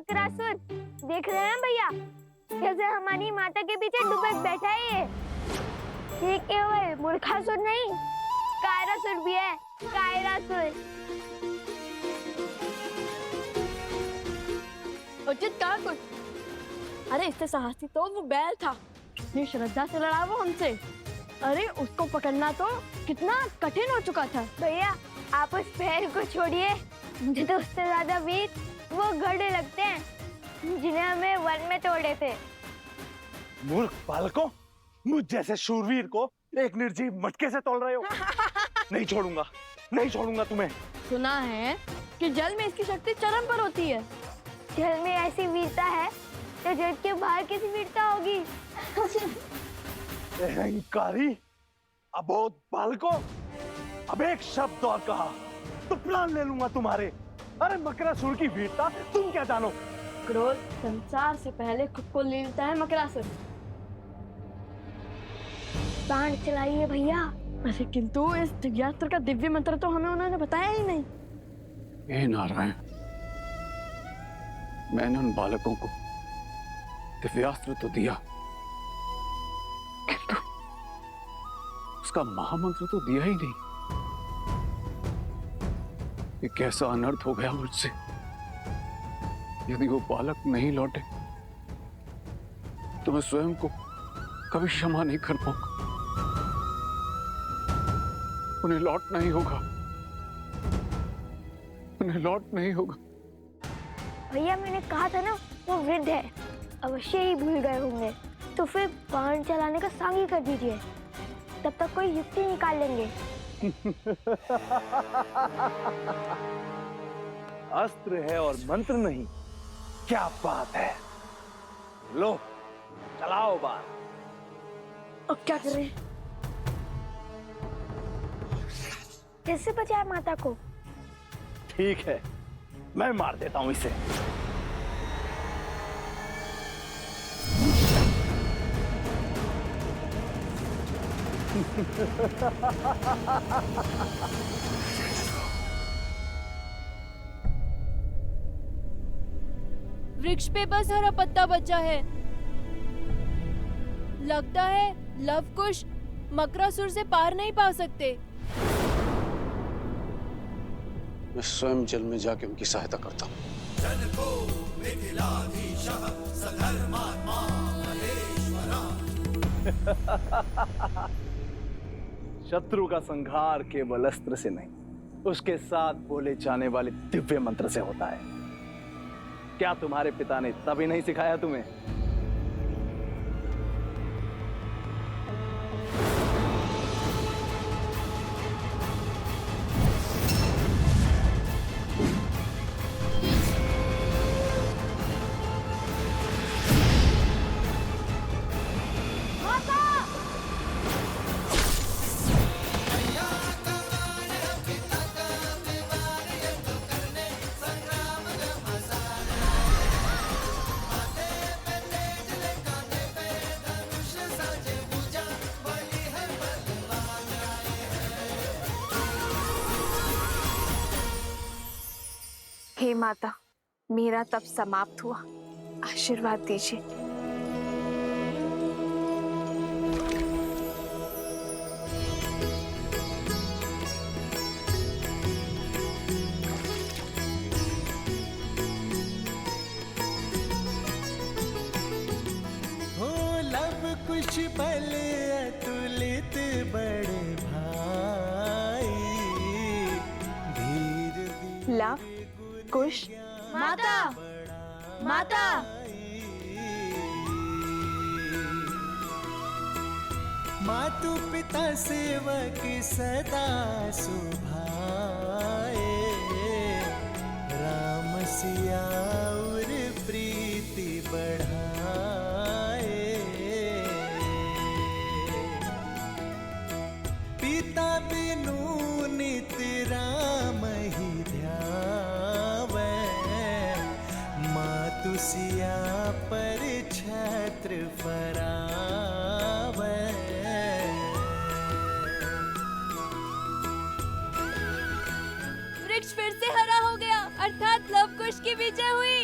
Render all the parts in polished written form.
मकरासुर, देख रहे हैं भैया कैसे हमारी माता के पीछे दुबक बैठा है ये केवल मूर्खासुर नहीं, कायरासुर भी है, कायरासुर। उचित कहा कुछ? अरे इससे साहसी तो वो बैल था, इतनी श्रद्धा से लड़ा वो हमसे। अरे उसको पकड़ना तो कितना कठिन हो चुका था। भैया आप उस बैल को छोड़िए, मुझे तो उससे ज्यादा वीर वो गधे लगते हैं जिन्हें हमें वन में तोड़े थे। मूर्ख बालकों, मुझ जैसे शूरवीर को एक निर्जीव मटके से तोड़ रहे हो। नहीं छोड़ूंगा, नहीं छोड़ूंगा तुम्हें। सुना है कि जल में इसकी शक्ति चरम पर होती है। जल में ऐसी वीरता है तो जल के बाहर कैसी वीरता होगी? अहंकारी, अबोध बालकों, अब एक शब्द और कहा तो प्राण ले लूंगा तुम्हारे। अरे मकरासुर की वीरता तुम क्या जानो? क्रोध संसार से पहले खुद को ले लेता है मकरासुर। बाण चलाइए भैया। अरे किंतु इस दिव्यास्त्र का दिव्य मंत्र तो हमें उन्होंने बताया ही नहीं। हे नारायण, मैंने उन बालकों को दिव्यास्त्र तो दिया, किंतु उसका महामंत्र तो दिया ही नहीं। ये कैसा अनर्थ हो गया मुझसे। यदि वो बालक नहीं लौटे तो मैं स्वयं को कभी क्षमा नहीं कर पाऊंगा। उन्हें लौटना ही होगा, उन्हें लौटना ही होगा। भैया मैंने कहा था ना वो वृद्ध है, अवश्य ही भूल गए होंगे। तो फिर बाण चलाने का सांगी कर दीजिए, तब तक कोई युक्ति निकाल लेंगे। अस्त्र है और मंत्र नहीं, क्या बात है। लो चलाओ बाण। अब क्या करें? कैसे बचाए माता को? ठीक है, मैं मार देता हूं इसे। वृक्ष पे बस हरा पत्ता बचा है। लगता है लवकुश मकरासुर से पार नहीं पा सकते। मैं स्वयं जल में जाके उनकी सहायता करता हूँ। शत्रु का संहार केवल अस्त्र से नहीं, उसके साथ बोले जाने वाले दिव्य मंत्र से होता है। क्या तुम्हारे पिता ने तभी नहीं सिखाया तुम्हें? हे माता, मेरा तप समाप्त हुआ, आशीर्वाद दीजिए। हो लव कुछ बल अतुलित बड़े भाई, धीर लव कुश माता, माता, मातु पिता सेवक सदा सुभाए, राम सिया और प्रीति बढ़ाए। पिता बिनु नित राम ही ध्यावे, मातु सिया पर छत्र फरावे। वृक्ष फिर से हरा हो गया, अर्थात लवकुश की विजय हुई।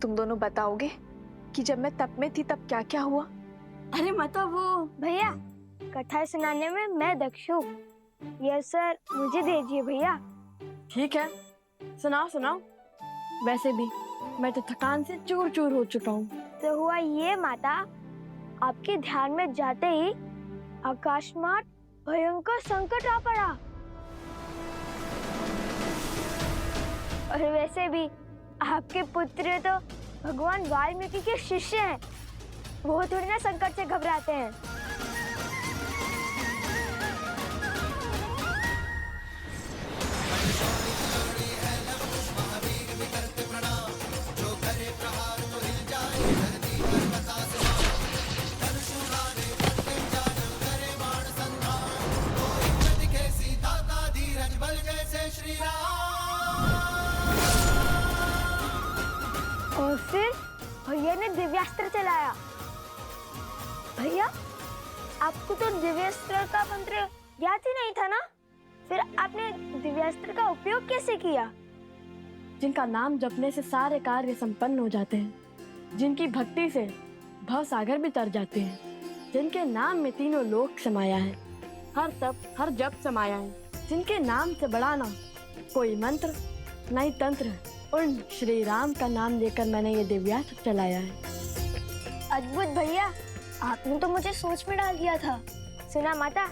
तुम दोनों बताओगे कि जब मैं तप में थी तब क्या क्या हुआ? अरे माता वो भैया कथा सुनाने में मैं दक्ष हूँ। यस सर, मुझे दीजिए भैया। ठीक है, सुनाओ सुनाओ। वैसे भी मैं तो थकान से चूर चूर हो चुका हूँ। तो हुआ ये माता, आपके ध्यान में जाते ही आकाश मार्ग भयंकर संकट आ पड़ा। और वैसे भी आपके पुत्र तो भगवान वाल्मीकि के शिष्य हैं, वो थोड़ी ना संकट से घबराते हैं। और फिर भैया ने दिव्यास्त्र चलाया। भैया आपको तो दिव्यास्त्र का मंत्र याद ही नहीं था ना? फिर आपने दिव्यास्त्र का उपयोग कैसे किया? जिनका नाम जपने से सारे कार्य संपन्न हो जाते हैं, जिनकी भक्ति से भव सागर भी तर जाते हैं, जिनके नाम में तीनों लोक समाया है, हर तप हर जप समाया है, जिनके नाम से बड़ा ना कोई मंत्र न ही तंत्र है, उन श्री राम का नाम लेकर मैंने ये दिव्यास्त्र चलाया है। अद्भुत भैया, आपने तो मुझे सोच में डाल दिया था। सुना माता,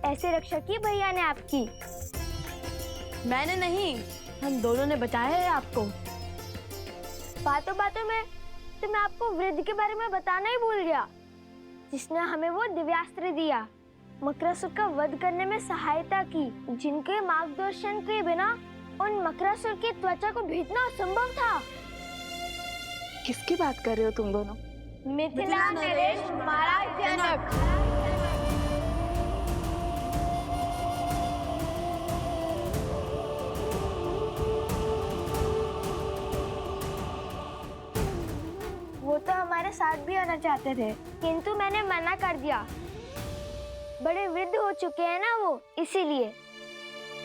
ऐसे रक्षा की भैया ने आपकी। मैंने नहीं, हम दोनों ने बचाया है आपको। बातों बातों में तो मैं आपको वृद्ध के बारे में बताना ही भूल गया, जिसने हमें वो दिव्यास्त्र दिया, मकरासुर का वध करने में सहायता की, जिनके मार्गदर्शन के बिना उन मकरासुर की त्वचा को भेदना असंभव था। किसकी बात कर रहे हो तुम दोनों? मिथिला नरेश महाराज जनक। वो तो हमारे साथ भी आना चाहते थे, किंतु मैंने मना कर दिया। बड़े वृद्ध हो चुके हैं ना वो, इसीलिए।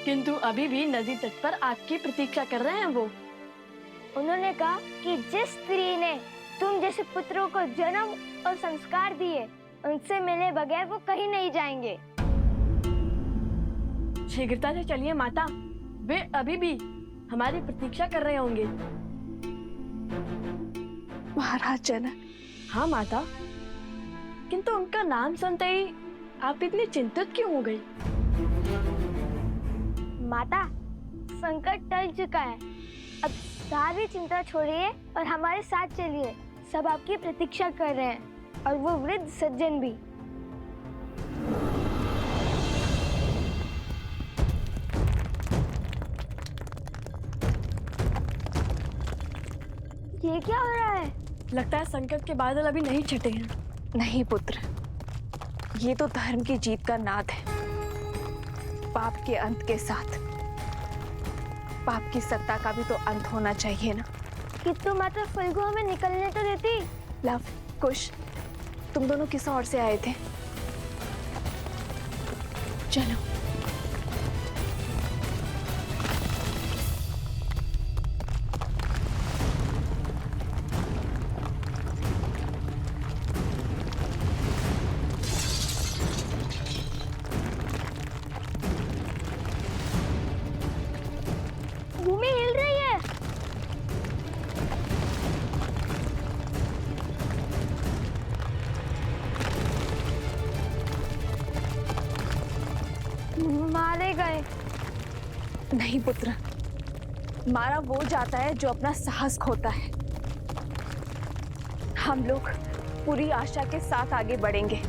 किंतु अभी भी नदी तट पर आपकी प्रतीक्षा कर रहे हैं वो। उन्होंने कहा कि जिस स्त्री ने तुम जैसे पुत्रों को जन्म और संस्कार दिए, उनसे मिले बगैर वो कहीं नहीं जाएंगे। शीघ्रता से चलिए माता, वे अभी भी हमारी प्रतीक्षा कर रहे होंगे। महाराज जनक। हाँ माता, किंतु उनका नाम सुनते ही आप इतनी चिंतित क्यों हो गई? माता, संकट टल चुका है, अब सारी चिंता छोड़िए और हमारे साथ चलिए। सब आपकी प्रतीक्षा कर रहे हैं, और वो वृद्ध सज्जन भी। ये क्या हो रहा है? लगता है संकट के बादल अभी नहीं छटे हैं। नहीं पुत्र, ये तो धर्म की जीत का नाद है। पाप के अंत के साथ पाप की सत्ता का भी तो अंत होना चाहिए ना। किंतु माता फल्गु हमें निकलने तो देती। लव, कुश, तुम दोनों किस ओर से आए थे? चलो। भूमि हिल रही है। मारे गए। नहीं पुत्र, मारा वो जाता है जो अपना साहस खोता है। हम लोग पूरी आशा के साथ आगे बढ़ेंगे।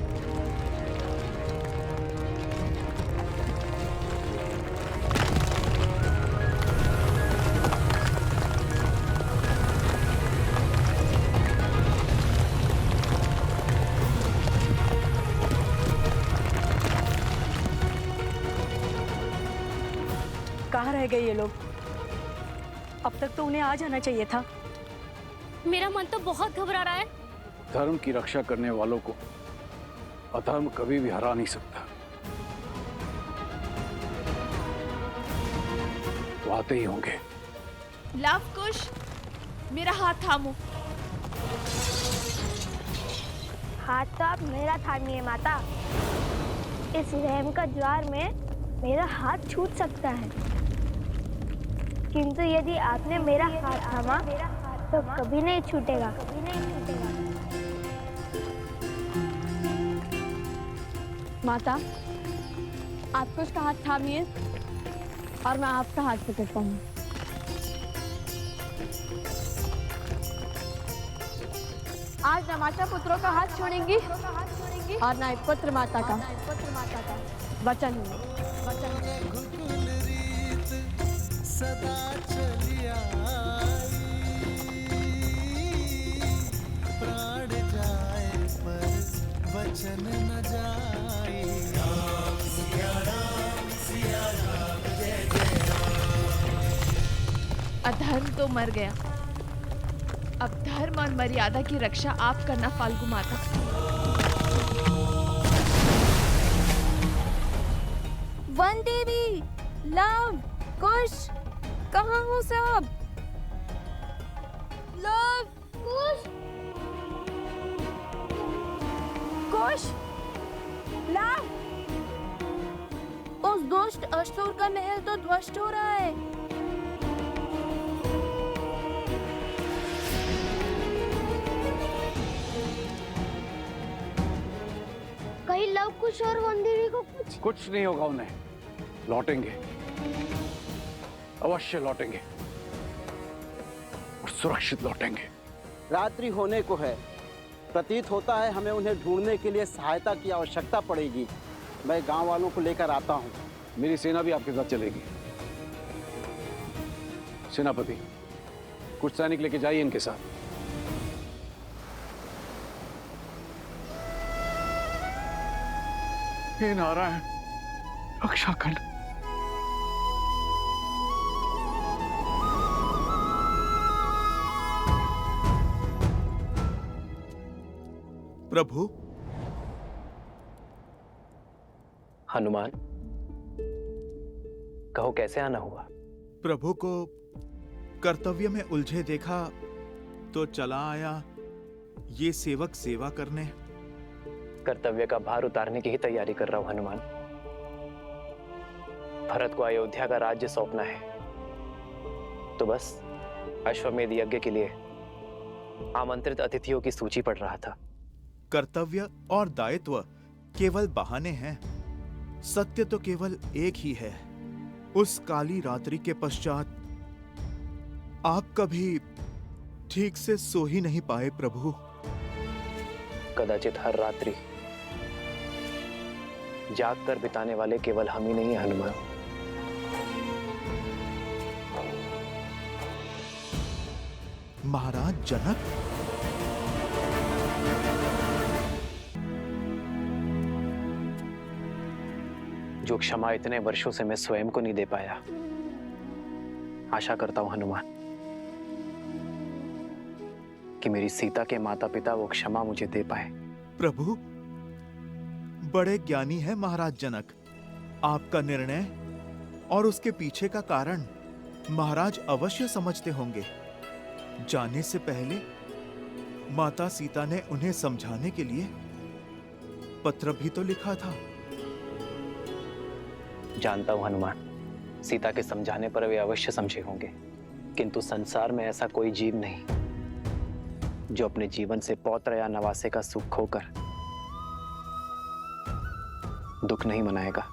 कहाँ रह गए ये लोग? अब तक तो उन्हें आ जाना चाहिए था। मेरा मन तो बहुत घबरा रहा है। धर्म की रक्षा करने वालों को अधर्म कभी भी हरा नहीं सकता। वो आते ही होंगे। लव कुश, मेरा हाथ थामो। हाथ तो आप मेरा थामिए माता। इस रहम का ज्वार में मेरा हाथ छूट सकता है, किंतु यदि आपने मेरा हाथ थामा तो कभी नहीं छूटेगा। माता, आप कुछ का हाथ थामिए और मैं आपका हाथ पकड़ता हूँ। आज न माता पुत्रों का हाथ छोड़ेंगी और न पुत्र माता का वचन है। रघुकुल रीत सदा चली आई, प्राण जाए पर वचन न जाए। राम सिया राम जय जय राम। अधर्म तो मर गया, अब धर्म और मर्यादा की रक्षा आप करना फाल्गु माता। वन देवी, लव, कुश, कहाँ हो सब? लव, कुश, कुश, लव। उस दुष्ट असुर का महल तो ध्वस्त हो रहा है। कहीं लव कुश और वंदेवी को कुछ नहीं होगा उन्हें, लौटेंगे, अवश्य लौटेंगे और सुरक्षित लौटेंगे। रात्रि होने को है, प्रतीत होता है हमें उन्हें ढूंढने के लिए सहायता की आवश्यकता पड़ेगी। मैं गांव वालों को लेकर आता हूं। मेरी सेना भी आपके साथ चलेगी। सेनापति, कुछ सैनिक लेके जाइए इनके साथ। हे नारायण, रक्षा कर। प्रभु। हनुमान, कहो कैसे आना हुआ? प्रभु को कर्तव्य में उलझे देखा तो चला आया ये सेवक सेवा करने। कर्तव्य का भार उतारने की ही तैयारी कर रहा हूं हनुमान। भरत को अयोध्या का राज्य सौंपना है, तो बस अश्वमेध यज्ञ के लिए आमंत्रित अतिथियों की सूची पढ़ रहा था। कर्तव्य और दायित्व केवल बहाने हैं, सत्य तो केवल एक ही है। उस काली रात्रि के पश्चात आप कभी ठीक से सो ही नहीं पाए प्रभु। कदाचित हर रात्रि जाग कर बिताने वाले केवल हम ही नहीं हैं हनुमान। महाराज जनक, जो क्षमा इतने वर्षों से मैं स्वयं को नहीं दे पाया, आशा करता हूं हनुमान कि मेरी सीता के माता पिता वो क्षमा मुझे दे पाए। प्रभु बड़े ज्ञानी है महाराज जनक। आपका निर्णय और उसके पीछे का कारण महाराज अवश्य समझते होंगे। जाने से पहले माता सीता ने उन्हें समझाने के लिए पत्र भी तो लिखा था। जानता हूं हनुमान, सीता के समझाने पर वे अवश्य समझे होंगे, किंतु संसार में ऐसा कोई जीव नहीं जो अपने जीवन से पौत्र या नवासे का सुख खोकर दुख नहीं मनाएगा।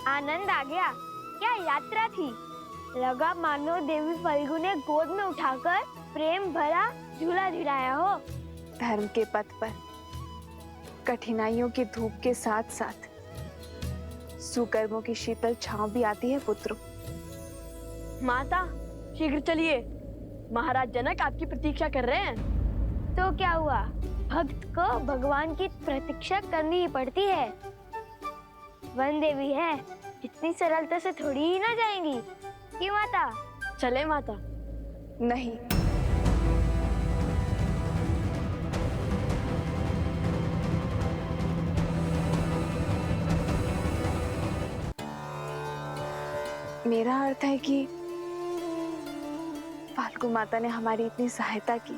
आनंद आ गया। क्या यात्रा थी। लगा मानो देवी फल्गु ने गोद में उठाकर प्रेम भरा झूला झुलाया हो। धर्म के पथ पर कठिनाइयों की धूप के साथ साथ सुकर्मों की शीतल छांव भी आती है पुत्रों। माता शीघ्र चलिए, महाराज जनक आपकी प्रतीक्षा कर रहे हैं। तो क्या हुआ, भक्त को भगवान की प्रतीक्षा करनी ही पड़ती है। वन देवी है, इतनी सरलता से थोड़ी ही ना जाएंगी कि माता। चले माता। नहीं, मेरा अर्थ है कि फाल्गु माता ने हमारी इतनी सहायता की,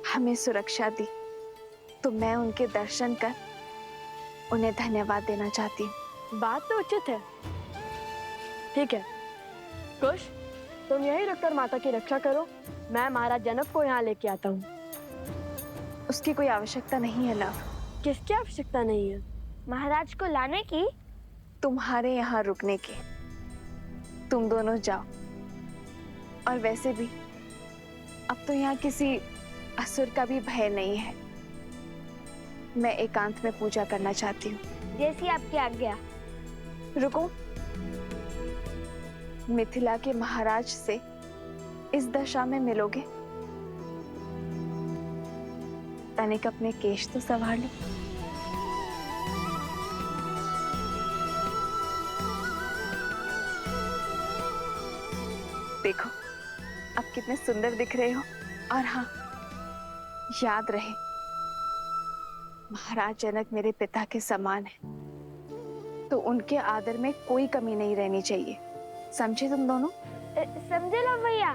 हमें सुरक्षा दी, तो मैं उनके दर्शन कर उन्हें धन्यवाद देना चाहती हूँ। बात तो उचित है। ठीक है कुश, तुम यहीं रुककर माता की रक्षा करो, मैं महाराज जनक को यहाँ लेके आता हूँ। उसकी कोई आवश्यकता नहीं है लव। किसकी आवश्यकता नहीं है? महाराज को लाने की। तुम्हारे यहाँ रुकने की। तुम दोनों जाओ। और वैसे भी अब तो यहाँ किसी असुर का भी भय नहीं है। मैं एकांत में पूजा करना चाहती हूँ। जैसी आपकी आज्ञा। रुको, मिथिला के महाराज से इस दशा में मिलोगे? तनिक अपने केश तो संभाल लो। देखो अब कितने सुंदर दिख रहे हो। और हाँ, याद रहे महाराज जनक मेरे पिता के समान है, तो उनके आदर में कोई कमी नहीं रहनी चाहिए। समझे तुम दोनों? समझे लो भैया,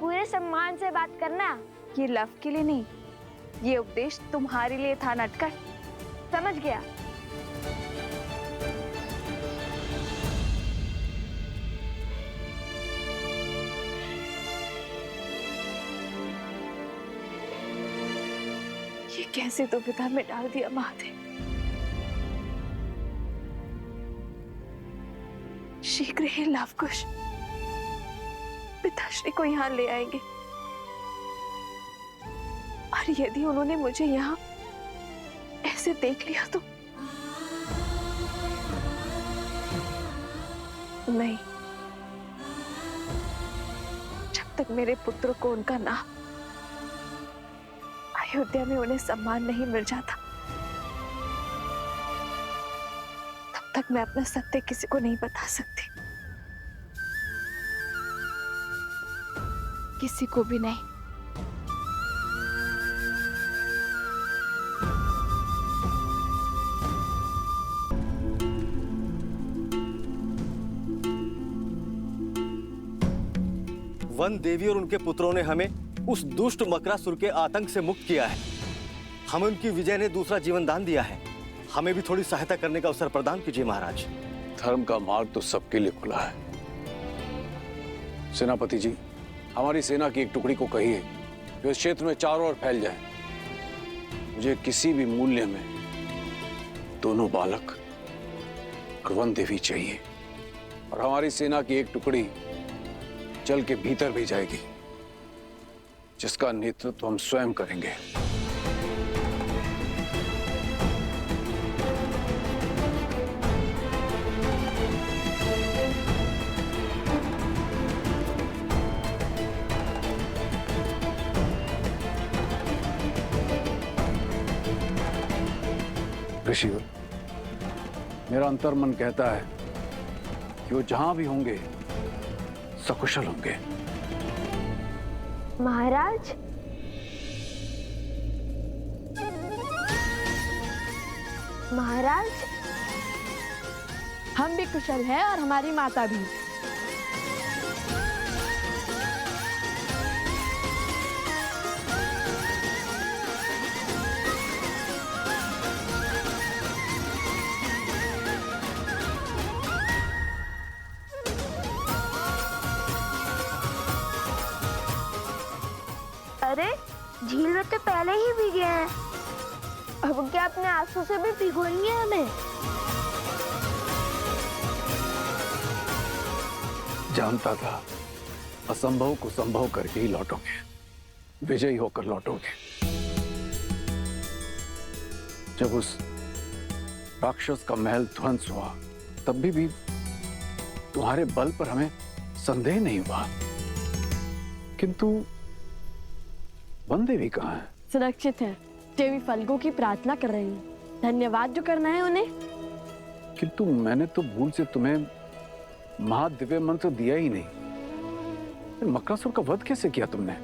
पूरे सम्मान से बात करना। ये लव के लिए नहीं, ये उपदेश तुम्हारे लिए था नटकर। समझ गया। ये कैसे दुविधा में डाल दिया महादेव। शीघ्र ही लवकुश पिताश्री को यहाँ ले आएंगे, और यदि उन्होंने मुझे यहाँ ऐसे देख लिया तो नहीं। जब तक मेरे पुत्र को उनका नाम अयोध्या में उन्हें सम्मान नहीं मिल जाता, तब तक मैं अपना सत्य किसी को नहीं बता सकती। किसी को भी नहीं। वन देवी और उनके पुत्रों ने हमें उस दुष्ट मकरासुर के आतंक से मुक्त किया है। हमें उनकी विजय ने दूसरा जीवन दान दिया है। हमें भी थोड़ी सहायता करने का अवसर प्रदान कीजिए महाराज। धर्म का मार्ग तो सबके लिए खुला है। सेनापति जी, हमारी सेना की एक टुकड़ी को कहिए कि इस क्षेत्र में चारों ओर फैल जाए। मुझे किसी भी मूल्य में दोनों बालक और वन देवी चाहिए, और हमारी सेना की एक टुकड़ी जल के भीतर भी जाएगी, जिसका नेतृत्व हम स्वयं करेंगे। ऋषिवर, मेरा अंतर्मन कहता है कि वो जहां भी होंगे सकुशल होंगे। महाराज, महाराज, हम भी कुशल हैं और हमारी माता भी। अरे झील में तो पहले ही भीगे हैं, अब क्या अपने आंसू से भी भिगोएंगे हमें? जानता था असंभव को संभव करके ही लौटोगे, विजयी होकर लौटोगे। जब उस राक्षस का महल ध्वंस हुआ तब भी तुम्हारे बल पर हमें संदेह नहीं हुआ, किंतु वन देवी कहाँ है? सुरक्षित है। देवी फल्गु की प्रार्थना कर रही है। धन्यवाद जो करना है उन्हें। किंतु मैंने तो भूल से तुम्हें महादिव्य मंत्र दिया ही नहीं। मकरासुर का वध कैसे किया तुमने?